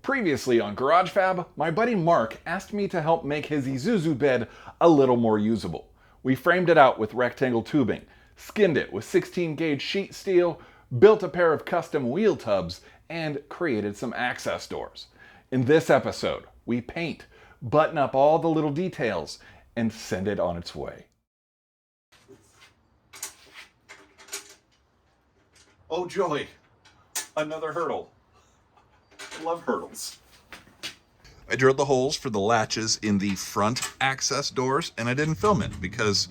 Previously on Garage Fab, my buddy Mark asked me to help make his Isuzu bed a little more usable. We framed it out with rectangle tubing, skinned it with 16-gauge sheet steel, built a pair of custom wheel tubs, and created some access doors. In this episode, we paint, button up all the little details, and send it on its way. Oh joy, another hurdle. I love hurdles. I drilled the holes for the latches in the front access doors, and I didn't film it because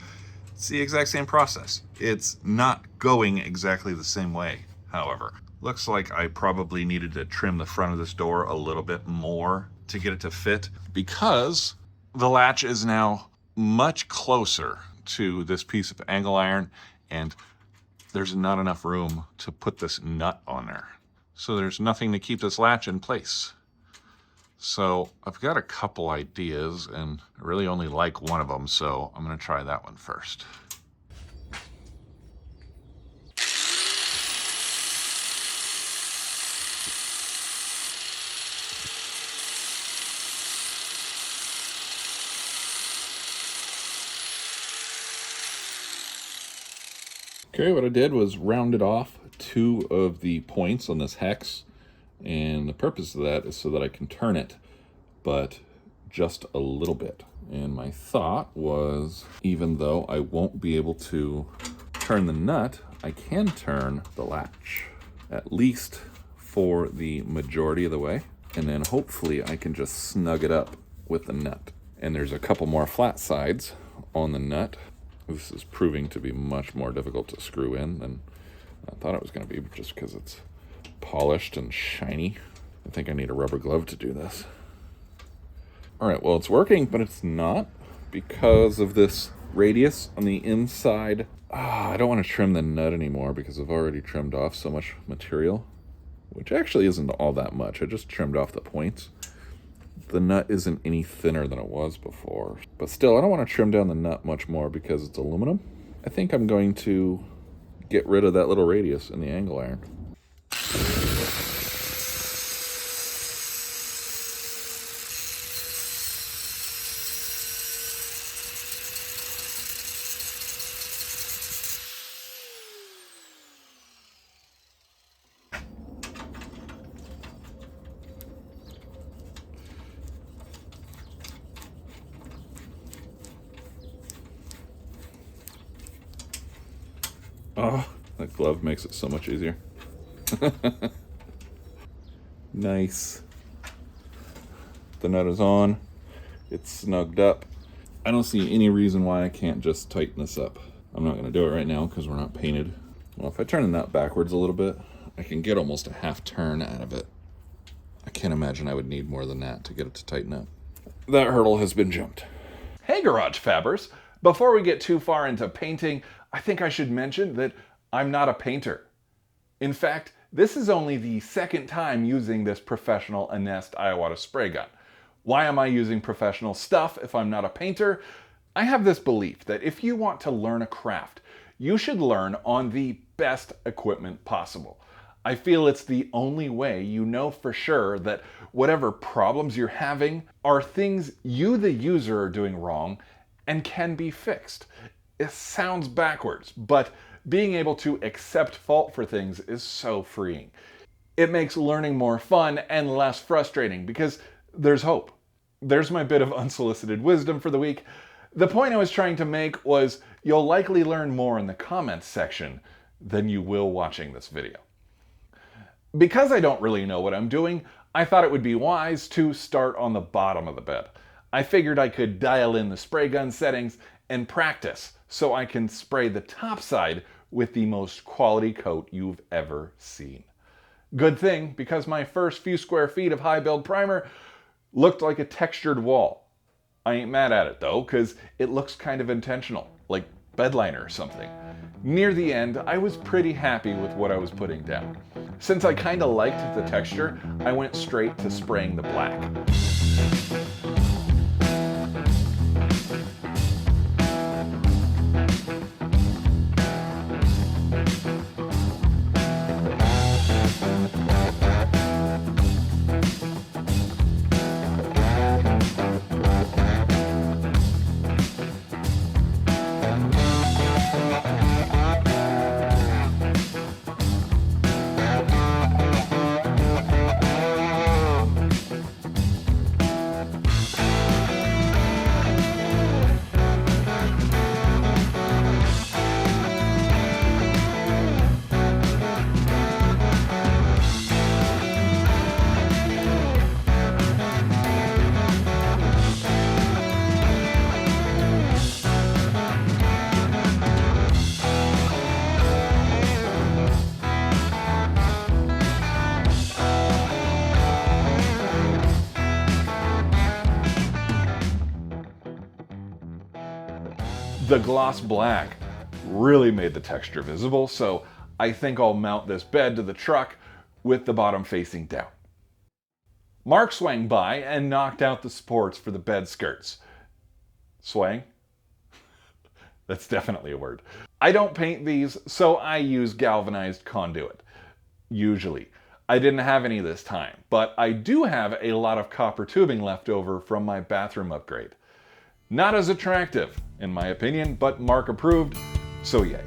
it's the exact same process. It's not going exactly the same way, however. Looks like I probably needed to trim the front of this door a little bit more to get it to fit because the latch is now much closer to this piece of angle iron, and there's not enough room to put this nut on there. So there's nothing to keep this latch in place. So I've got a couple ideas and I really only like one of them, so I'm gonna try that one first. Okay, what I did was rounded off two of the points on this hex, and the purpose of that is so that I can turn it, but just a little bit. And my thought was, even though I won't be able to turn the nut, I can turn the latch, at least for the majority of the way, and then hopefully I can just snug it up with the nut. And there's a couple more flat sides on the nut. This is proving to be much more difficult to screw in than I thought it was going to be, just because it's polished and shiny. I think I need a rubber glove to do this. All right, well, it's working, but it's not because of this radius on the inside. I don't want to trim the nut anymore because I've already trimmed off so much material, which actually isn't all that much. I just trimmed off the points. The nut isn't any thinner than it was before. But still, I don't want to trim down the nut much more because it's aluminum. I think I'm going to get rid of that little radius in the angle iron. Oh, that glove makes it so much easier. Nice. The nut is on. It's snugged up. I don't see any reason why I can't just tighten this up. I'm not going to do it right now because we're not painted. Well, if I turn the nut backwards a little bit, I can get almost a half turn out of it. I can't imagine I would need more than that to get it to tighten up. That hurdle has been jumped. Hey, Garage Fabbers! Before we get too far into painting, I think I should mention that I'm not a painter. In fact, this is only the second time using this professional Anest Iwata spray gun. Why am I using professional stuff if I'm not a painter? I have this belief that if you want to learn a craft, you should learn on the best equipment possible. I feel it's the only way you know for sure that whatever problems you're having are things you, the user, are doing wrong and can be fixed. It sounds backwards, but being able to accept fault for things is so freeing. It makes learning more fun and less frustrating because there's hope. There's my bit of unsolicited wisdom for the week. The point I was trying to make was you'll likely learn more in the comments section than you will watching this video. Because I don't really know what I'm doing, I thought it would be wise to start on the bottom of the bed. I figured I could dial in the spray gun settings and practice so I can spray the top side with the most quality coat you've ever seen. Good thing, because my first few square feet of high build primer looked like a textured wall. I ain't mad at it though, because it looks kind of intentional, like bed liner or something. Near the end, I was pretty happy with what I was putting down. Since I kinda liked the texture, I went straight to spraying the black. The gloss black really made the texture visible, so I think I'll mount this bed to the truck with the bottom facing down. Mark swang by and knocked out the supports for the bed skirts. Swang? That's definitely a word. I don't paint these, so I use galvanized conduit. Usually. I didn't have any this time, but I do have a lot of copper tubing left over from my bathroom upgrade. Not as attractive, in my opinion, but Mark approved, so yay.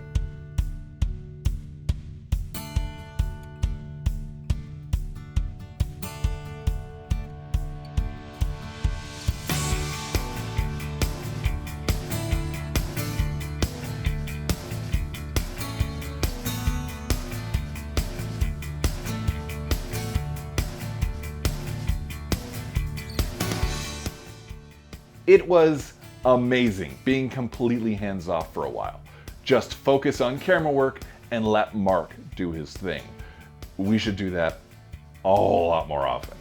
It was amazing being completely hands-off for a while. Just focus on camera work and let Mark do his thing. We should do that a whole lot more often.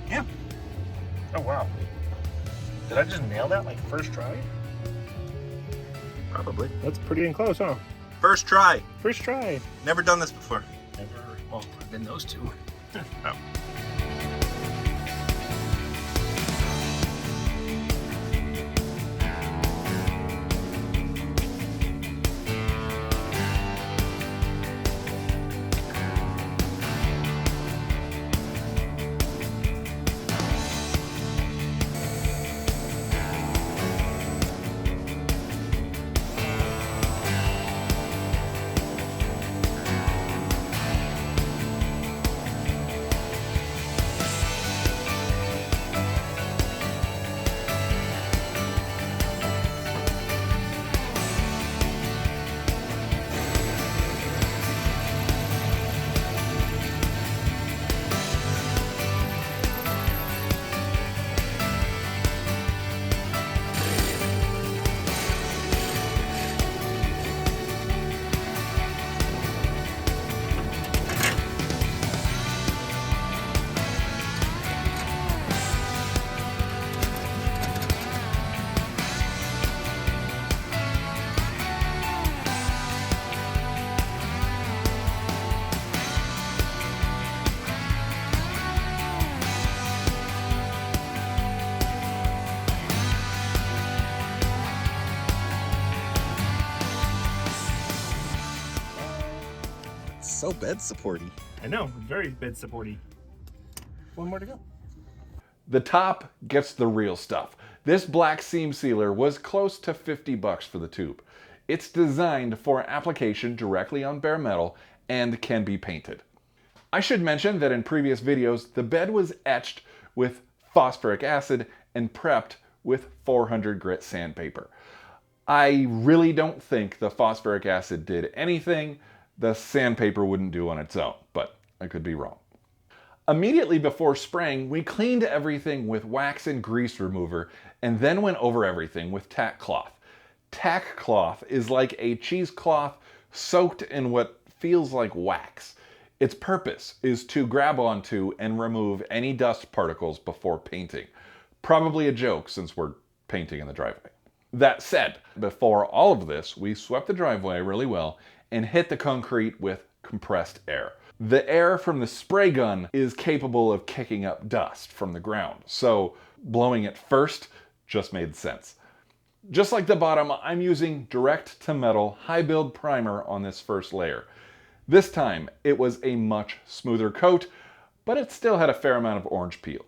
Yeah. Oh, wow. Did I just nail that like first try? Probably. That's pretty dang close, huh? First try. First try. Never done this before. Never. Well, I've been those two. Oh. So bed supporty. I know, very bed supporty. One more to go. The top gets the real stuff. This black seam sealer was close to $50 for the tube. It's designed for application directly on bare metal and can be painted. I should mention that in previous videos, the bed was etched with phosphoric acid and prepped with 400 grit sandpaper. I really don't think the phosphoric acid did anything the sandpaper wouldn't do on its own, but I could be wrong. Immediately before spraying, we cleaned everything with wax and grease remover and then went over everything with tack cloth. Tack cloth is like a cheesecloth soaked in what feels like wax. Its purpose is to grab onto and remove any dust particles before painting. Probably a joke since we're painting in the driveway. That said, before all of this, we swept the driveway really well and hit the concrete with compressed air. The air from the spray gun is capable of kicking up dust from the ground, so blowing it first just made sense. Just like the bottom, I'm using direct to metal high build primer on this first layer. This time it was a much smoother coat, but it still had a fair amount of orange peel.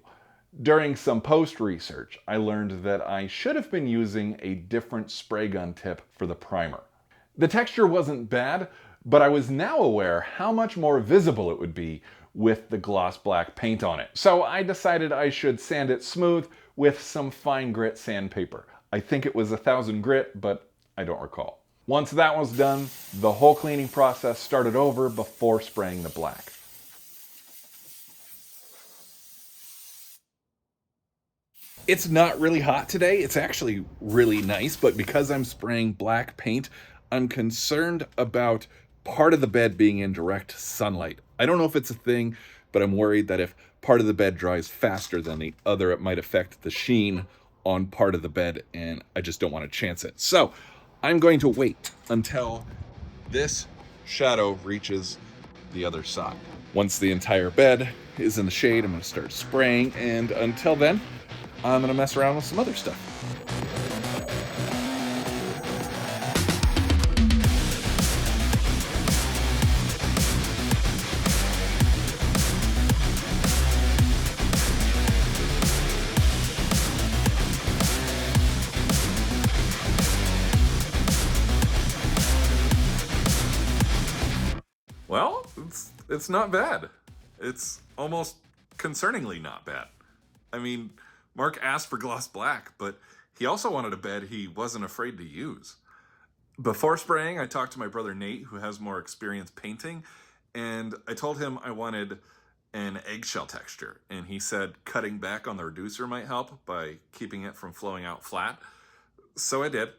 During some post research, I learned that I should have been using a different spray gun tip for the primer. The texture wasn't bad, but I was now aware how much more visible it would be with the gloss black paint on it. So I decided I should sand it smooth with some fine grit sandpaper. I think it was 1000 grit, but I don't recall. Once that was done, the whole cleaning process started over before spraying the black. It's not really hot today. It's actually really nice, but because I'm spraying black paint, I'm concerned about part of the bed being in direct sunlight. I don't know if it's a thing, but I'm worried that if part of the bed dries faster than the other, it might affect the sheen on part of the bed, and I just don't want to chance it. So I'm going to wait until this shadow reaches the other side. Once the entire bed is in the shade, I'm going to start spraying, and until then, I'm going to mess around with some other stuff. Well, it's not bad. It's almost concerningly not bad. I mean, Mark asked for gloss black, but he also wanted a bed he wasn't afraid to use. Before spraying, I talked to my brother Nate, who has more experience painting, and I told him I wanted an eggshell texture, and he said cutting back on the reducer might help by keeping it from flowing out flat. So I did.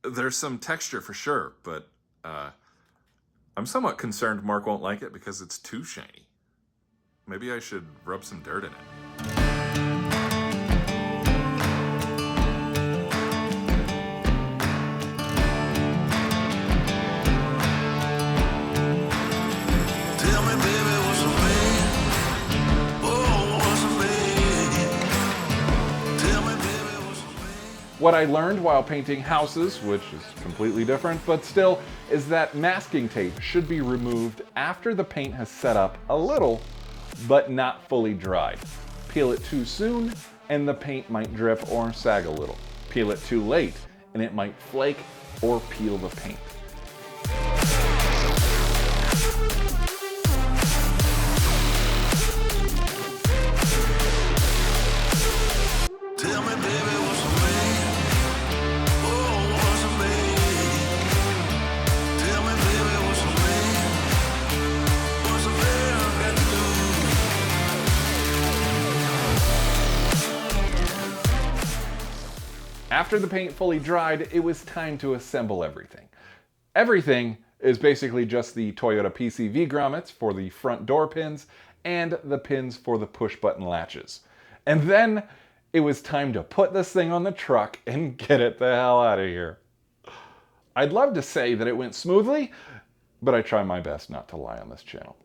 There's some texture for sure, but I'm somewhat concerned Mark won't like it because it's too shiny. Maybe I should rub some dirt in it. What I learned while painting houses, which is completely different, but still, is that masking tape should be removed after the paint has set up a little, but not fully dried. Peel it too soon, and the paint might drip or sag a little. Peel it too late, and it might flake or peel the paint. After the paint fully dried, it was time to assemble everything. Everything is basically just the Toyota PCV grommets for the front door pins and the pins for the push button latches. And then it was time to put this thing on the truck and get it the hell out of here. I'd love to say that it went smoothly, but I try my best not to lie on this channel.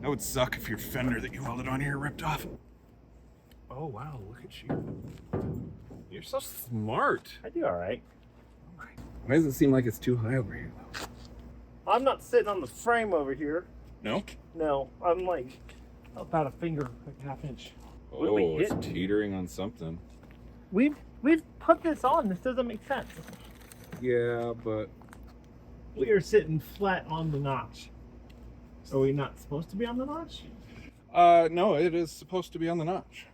That would suck if your fender that you welded on here ripped off. Oh, wow, look at you. You're so smart. I do all right. Why does it seem like it's too high over here, though? I'm not sitting on the frame over here. No? No, I'm like about a finger, like half inch. What are Oh, we it's hitting? teetering on something. We've put this on. This doesn't make sense. Yeah, but... We are sitting flat on the notch. Are we not supposed to be on the notch? No, it is supposed to be on the notch.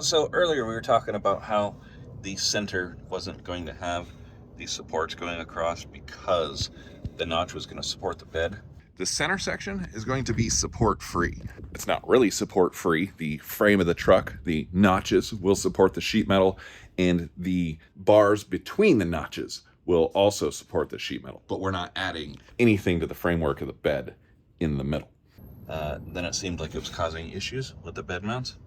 So earlier we were talking about how the center wasn't going to have these supports going across because the notch was going to support the bed. The center section is going to be support free. It's not really support free. The frame of the truck, the notches will support the sheet metal, and the bars between the notches will also support the sheet metal. But we're not adding anything to the framework of the bed in the middle. Then it seemed like it was causing issues with the bed mounts.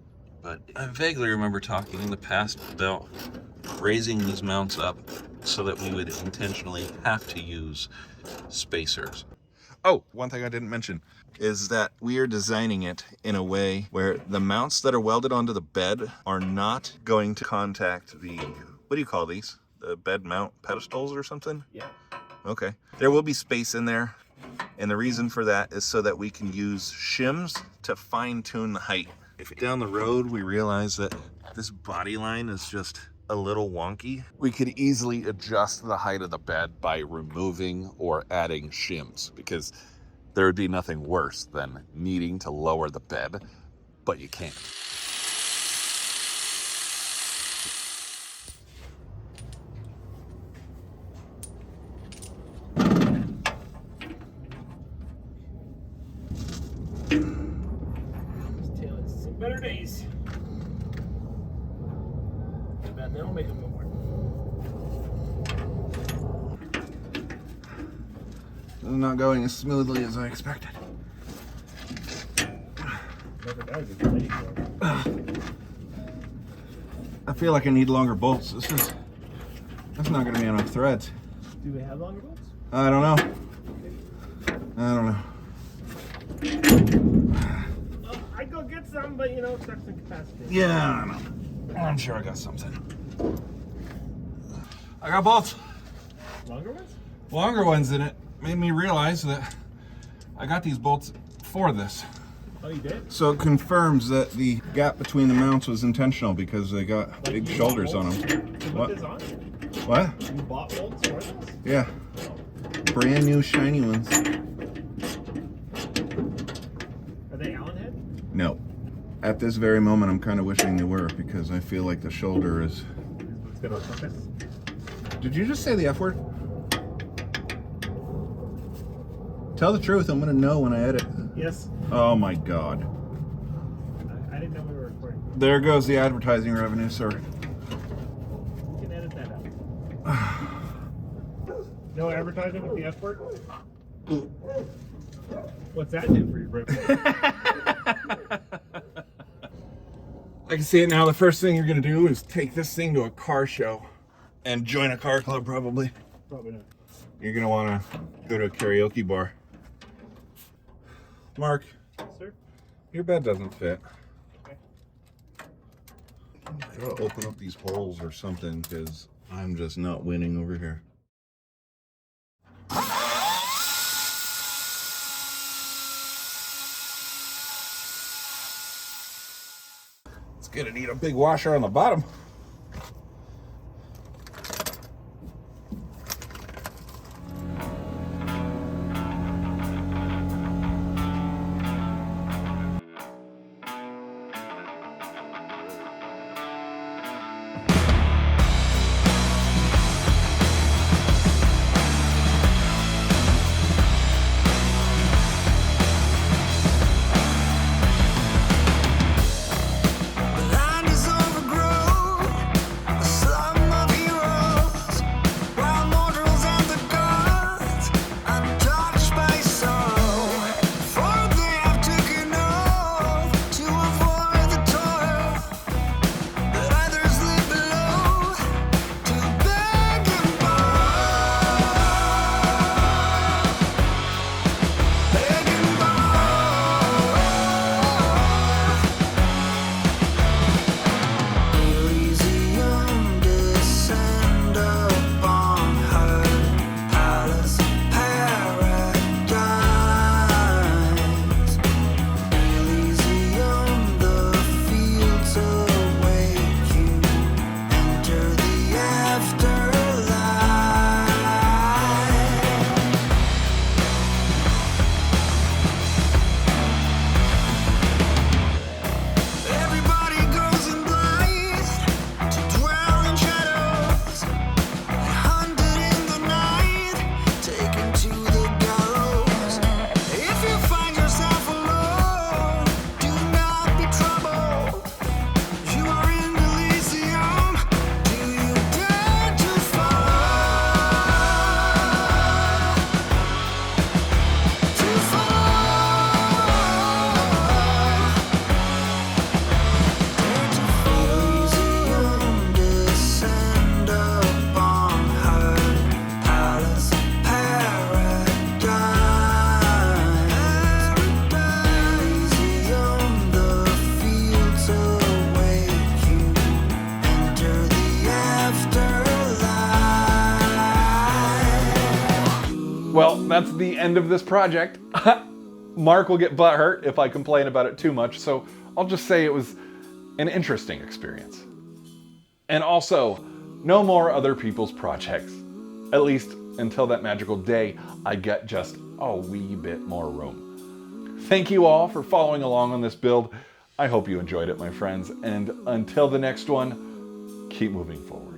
But I vaguely remember talking in the past about raising these mounts up so that we would intentionally have to use spacers. Oh, one thing I didn't mention Is that we are designing it in a way where the mounts that are welded onto the bed are not going to contact the, what do you call these? The bed mount pedestals or something? Yeah. Okay. There will be space in there. And the reason for that is so that we can use shims to fine tune the height. If down the road we realize that this body line is just a little wonky, we could easily adjust the height of the bed by removing or adding shims, because there would be nothing worse than needing to lower the bed, but you can't. Some better days. Too bad they don't make them no more. This is not going as smoothly as I expected. Never does. It's ready for it. I feel like I need longer bolts. That's not gonna be enough threads. Do we have longer bolts? I don't know. I'd go get some, but you know, trucks and capacity. Yeah, I know. I'm sure I got something. I got bolts. Longer ones? Longer ones in it. Made me realize that I got these bolts for this. Oh, you did? So it confirms that the gap between the mounts was intentional because they got Like big you shoulders bought on bolts? them. You What? put this on? What? You bought bolts for this? Yeah. Brand new shiny ones. Are they Allen head? No. At this very moment, I'm kind of wishing they were because I feel like the shoulder is... Let's go to a compass. Did you just say the F word? Tell the truth, I'm gonna know when I edit. Yes. Oh my God. I didn't know we were recording. There goes the advertising revenue, sir. You can edit that out. No advertising with the F word? What's that do for your birthday? I can see it now. The first thing you're gonna do is take this thing to a car show and join a car club, probably. Probably not. You're gonna wanna go to a karaoke bar. Mark, Sir? your bed doesn't fit. Okay. I gotta open up these holes or something because I'm just not winning over here. It's gonna need a big washer on the bottom. Well, that's the end of this project. Mark will get butthurt if I complain about it too much, so I'll just say it was an interesting experience. And also, no more other people's projects. At least until that magical day I get just a wee bit more room. Thank you all for following along on this build. I hope you enjoyed it, my friends, and until the next one, keep moving forward.